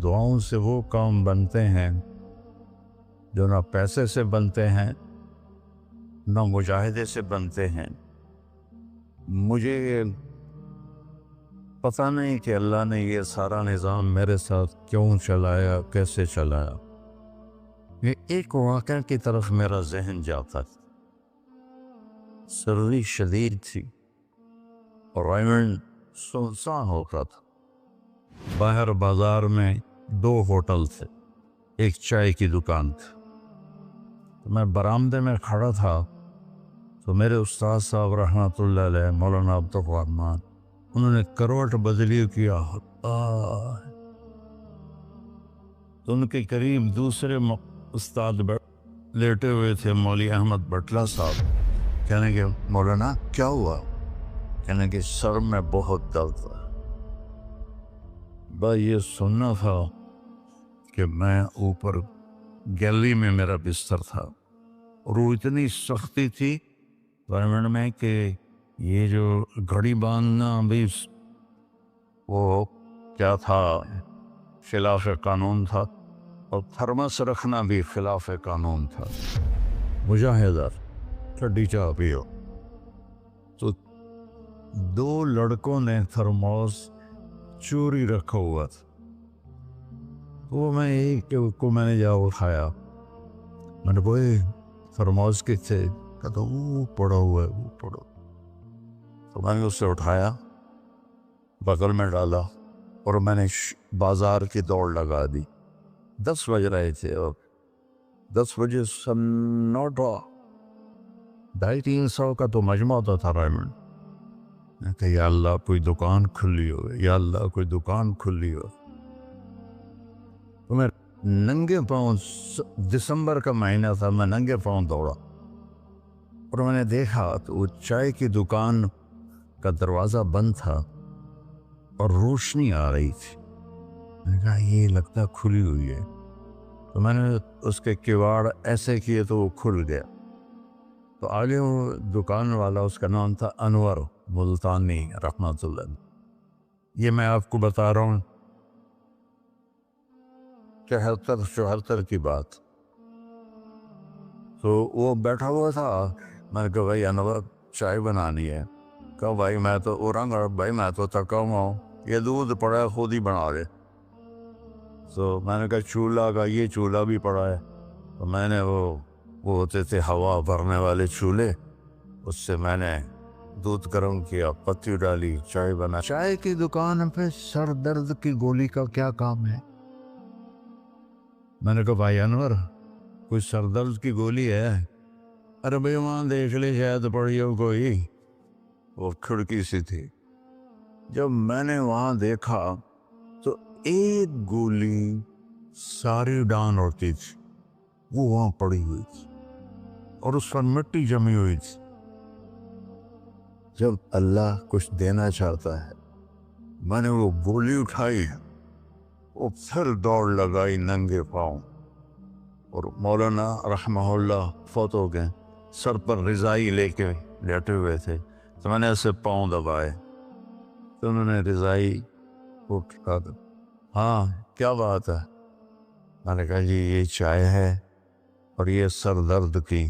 دعاؤں سے وہ کام بنتے ہیں جو نہ پیسے سے بنتے ہیں نہ مجاہدے سے بنتے ہیں۔ مجھے پتہ نہیں کہ اللہ نے یہ سارا نظام میرے ساتھ کیوں چلایا، کیسے چلایا۔ یہ ایک واقعہ کی طرف میرا ذہن جاتا تھا۔ سردی شدید تھی اور ایونٹ سنسان ہوتا تھا۔ باہر بازار میں 2 ہوٹل تھے، ایک چائے کی دکان تھی۔ میں برآمدے میں کھڑا تھا تو میرے استاد صاحب رحمۃ اللہ علیہ مولانا عبدالرحمن، انہوں نے کروٹ بدلی کیا۔ تو ان کے قریب دوسرے استاد لیٹے ہوئے تھے، مولوی احمد بٹلہ صاحب۔ کہنے کہ مولانا کیا ہوا؟ کہنے کہ سر میں بہت درد ہے۔ بس یہ سننا تھا کہ میں اوپر گیلری میں میرا بستر تھا اور وہ اتنی سختی تھی گورنمنٹ میں کہ یہ جو گھڑی باندھنا بھی وہ کیا تھا، خلاف قانون تھا، اور تھرمس رکھنا بھی خلاف قانون تھا۔ مجاہدہ ٹھنڈی چاہ پیو۔ تو 2 لڑکوں نے تھرموس چوری رکھا ہوا تھا، وہ میں ایک کو میں نے جا اٹھایا۔ میں نے بوئے تھرموس کے تھے، کہتا وہ پڑا ہوا ہے، وہ پڑا۔ تو میں نے اسے اٹھایا، بغل میں ڈالا اور میں نے بازار کی دوڑ لگا دی۔ 10 بج رہے تھے اور 10 بجے سنوٹا 250-300 کا تو مجمع ہوتا تھا ریمنڈ۔ میں کہ یا اللہ کوئی دکان کھلی ہو، یا اللہ کوئی دکان کھلی ہو۔ تو میں ننگے پاؤں، دسمبر کا مہینہ تھا، میں ننگے پاؤں دوڑا اور میں نے دیکھا تو وہ چائے کی دکان کا دروازہ بند تھا اور روشنی آ رہی تھی۔ میں نے کہا یہ لگتا کھلی ہوئی ہے۔ تو میں نے اس کے کواڑ ایسے کیے تو وہ کھل گیا۔ تو آگے وہ دکان والا، اس کا نام تھا انور ملتانی رحمۃ اللہ۔ یہ میں آپ کو بتا رہا ہوں 73-74 کی بات۔ تو وہ بیٹھا ہوا تھا، میں نے کہا بھائی انور چائے بنانی ہے۔ کہا بھائی میں تو اورنگ بھائی میں تو تھکا ہوا ہوں، یہ دودھ پڑا ہے خود ہی بنا لے۔ تو میں نے کہا چولہا کا، یہ چولہا بھی پڑا ہے۔ تو میں نے وہ ہوتے تھے ہوا بھرنے والے چولہے، اس سے میں نے دودھ گرم کیا، پتی ڈالی، چائے بنا۔ چائے کی دکان پہ سر درد کی گولی کا کیا کام ہے؟ میں نے کہا بھائی انور کوئی سر درد کی گولی ہے؟ ارے بھائی وہاں دیکھ لے شاید پڑی ہو کوئی، وہ کھڑکی سی تھی۔ جب میں نے وہاں دیکھا تو ایک گولی ساری ڈان ہوتی تھی، وہ وہاں پڑی ہوئی تھی اور اس پر مٹی جمی ہوئی تھی۔ جب اللہ کچھ دینا چاہتا ہے، میں نے وہ گولی اٹھائی، وہ پھر دوڑ لگائی ننگے پاؤں، اور مولانا رحمہ اللہ فوت ہو گئے، سر پر رضائی لے کے لیٹے ہوئے تھے۔ تو میں نے ایسے پاؤں دبائے تو انہوں نے رضائی اٹھا دی۔ ہاں کیا بات ہے؟ میں نے کہا جی یہ چائے ہے اور یہ سر درد کی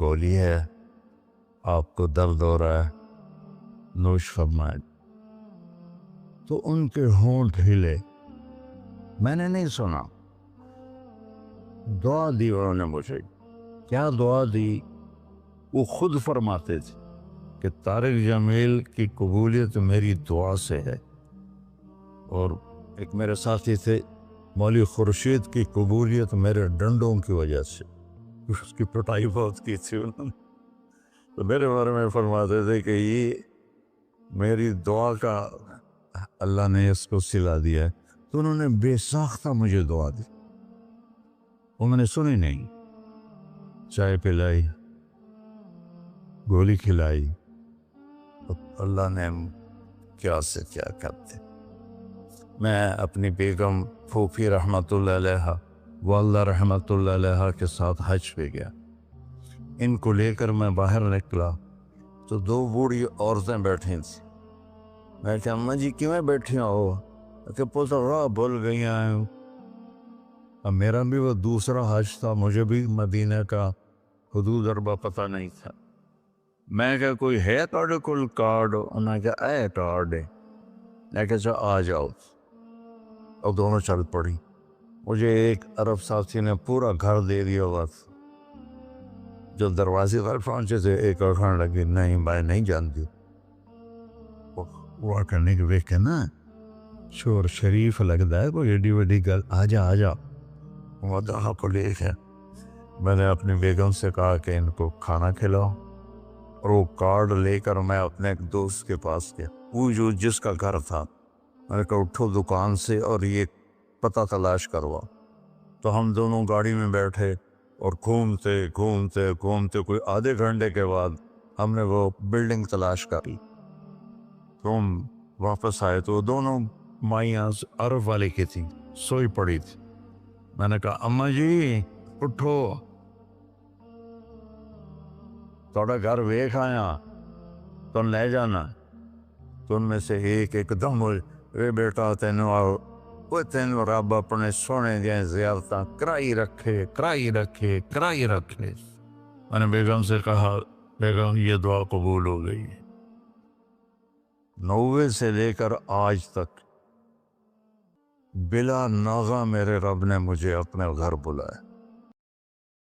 گولی ہے، آپ کو درد ہو رہا ہے، نوش فرمائے۔ تو ان کے ہونٹ ہلے، میں نے نہیں سنا، دعا دی انہوں نے مجھے۔ کیا دعا دی؟ وہ خود فرماتے تھے کہ طارق جمیل کی قبولیت میری دعا سے ہے، اور ایک میرے ساتھی تھے مولوی خورشید کی قبولیت میرے ڈنڈوں کی وجہ سے، اس کی پٹائی بہت کی تھی انہوں نے۔ تو میرے بارے میں فرماتے تھے کہ یہ میری دعا کا اللہ نے اس کو سلا دیا ہے۔ تو انہوں نے بے ساختہ مجھے دعا دی، وہ میں نے سنی نہیں۔ چائے پلائی، گولی کھلائی، تو اللہ نے کیا سے کیا کرتے۔ میں اپنی بیگم پھوپھی رحمۃ اللہ علیہ، والدہ رحمۃ اللہ علیہ کے ساتھ حج پہ گیا۔ ان کو لے کر میں باہر نکلا تو 2 بوڑھی عورتیں بیٹھی تھیں۔ میں کہا اماں جی کیوں بیٹھی ہو؟ کہ پتر راہ بھول گئی ہیں. اب میرا بھی وہ دوسرا حج تھا, مجھے بھی مدینہ کا حدود اربا پتہ نہیں تھا. میں کہا کوئی ہے تھوڑے کول کارڈ؟ انہوں نے کہا اے کارڈ ہے. میں کہا اچھا آ جاؤ. اور دونوں چل پڑی. مجھے ایک عرب ساتھی نے پورا گھر دے دیا بس. جو دروازے پر پہنچے تھے ایک اور کھانے لگی, نہیں میں نہیں جانتی. وہ کرنے کے دیکھ کے نا شور شریف لگتا ہے, کوئی ایڈی وڈی گل. آ جا آ جا. وہ دہا کو لے کے میں نے اپنی بیگم سے کہا کہ ان کو کھانا کھلاؤ, اور وہ کارڈ لے کر میں اپنے ایک دوست کے پاس گیا, وہ جو جس کا گھر تھا. میں نے کہا اٹھو دکان سے اور یہ پتہ تلاش کروا. تو ہم دونوں گاڑی میں بیٹھے اور گھومتے گھومتے گھومتے کوئی آدھے گھنٹے کے بعد ہم نے وہ بلڈنگ تلاش کری. تو ہم واپس آئے تو دونوں مائیاں عرب والے کی تھیں, سوئی پڑی تھی. میں نے کہا اماں جی اٹھو, تھوڑا گھر ویکھ آیا تو لے جانا. تو ان میں سے ایک دم اے بیٹا تینوں رب اپنے سونے دیا زیارتاں کرائی رکھے. میں نے بیگم سے کہا بیگم یہ دعا قبول ہو گئی. 90 سے لے کر آج تک بلا ناغہ میرے رب نے مجھے اپنے گھر بلایا.